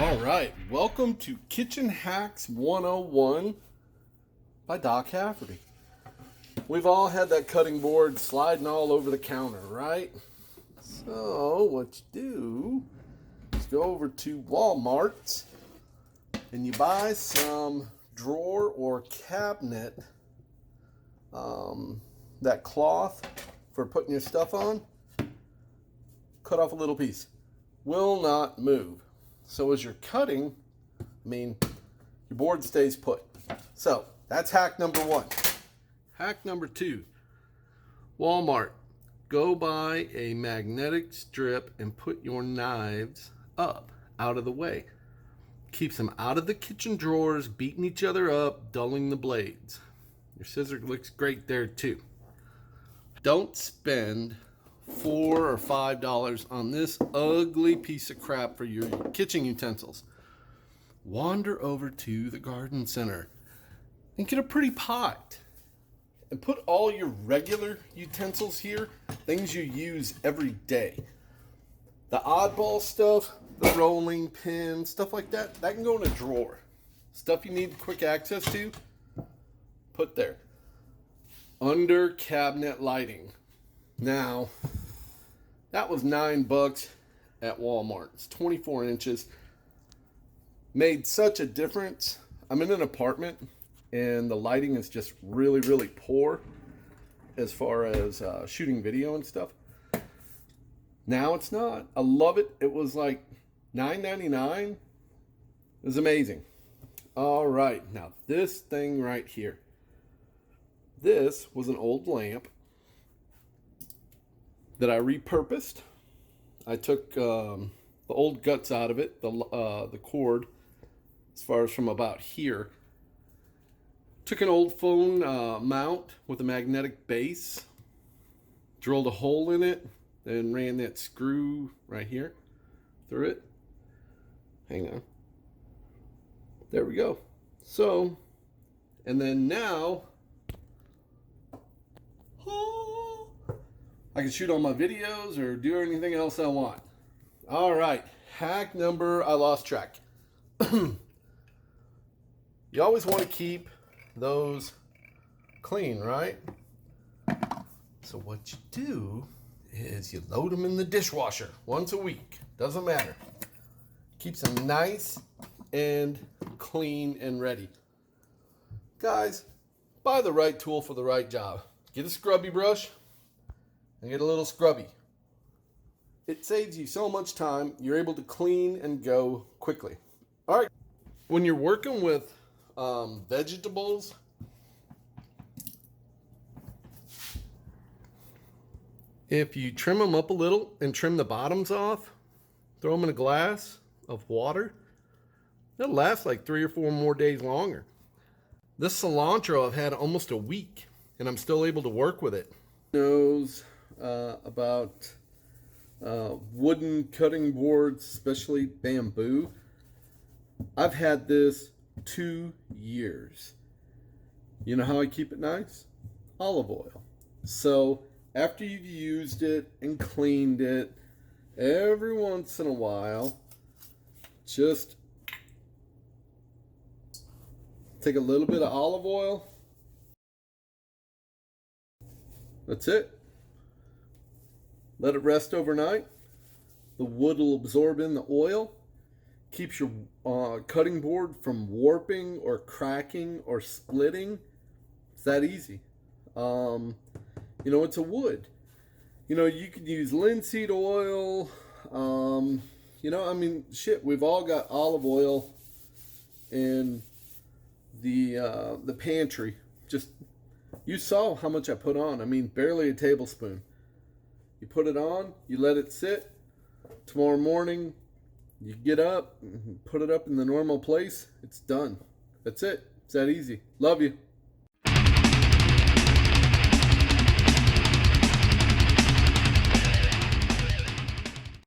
All right, welcome to Kitchen Hacks 101 by Doc Hafferty. We've all had that cutting board sliding all over the counter, right? So what you do is go over to Walmart and you buy some drawer or cabinet, that cloth for putting your stuff on. Cut off a little piece. Will not move. So as you're cutting, your board stays put. So that's hack number one. Hack number two, Walmart. Go buy a magnetic strip and put your knives up out of the way. Keeps them out of the kitchen drawers, beating each other up, dulling the blades. Your scissor looks great there too. Don't spend $4 or $5 on this ugly piece of crap for your kitchen utensils. Wander over to the garden center and get a pretty pot and put all your regular utensils here, things you use every day. The oddball stuff, the rolling pin, stuff like that, that can go in a drawer. Stuff you need quick access to, put there. Under cabinet lighting. Now, that was $9 at Walmart. It's 24 inches. Made such a difference. I'm in an apartment and the lighting is just really, really poor as far as shooting video and stuff. Now it's not. I love it. It was like $9.99. It was amazing. All right, now this thing right here. This was an old lamp that I repurposed. I took the old guts out of it, the cord, as far as from about here. Took an old phone mount with a magnetic base, drilled a hole in it, then ran that screw right here through it. Hang on. There we go. So, and then now, I can shoot all my videos or do anything else I want. All right, hack number, I lost track. You always want to keep those clean, right? So what you do is you load them in the dishwasher once a week. Doesn't matter. Keeps them nice and clean and ready. Guys, buy the right tool for the right job. Get a scrubby brush and get a little scrubby. It saves you so much time. You're able to clean and go quickly. All right. When you're working with vegetables, if you trim them up a little and trim the bottoms off, throw them in a glass of water, it'll last like 3 or 4 more days longer. This cilantro I've had almost a week and I'm still able to work with it. Knows about wooden cutting boards, especially bamboo. I've had this 2 years. You know how I keep it nice? Olive oil. So after you've used it and cleaned it, every once in a while, just take a little bit of olive oil. That's it. Let it rest overnight. The wood will absorb in the oil. Keeps your cutting board from warping or cracking or splitting. It's that easy. It's a wood. You could use linseed oil. We've all got olive oil in the pantry. Just, you saw how much I put on. Barely a tablespoon. You put it on, you let it sit. Tomorrow morning, you get up, put it up in the normal place. It's done. That's it. It's that easy. Love you.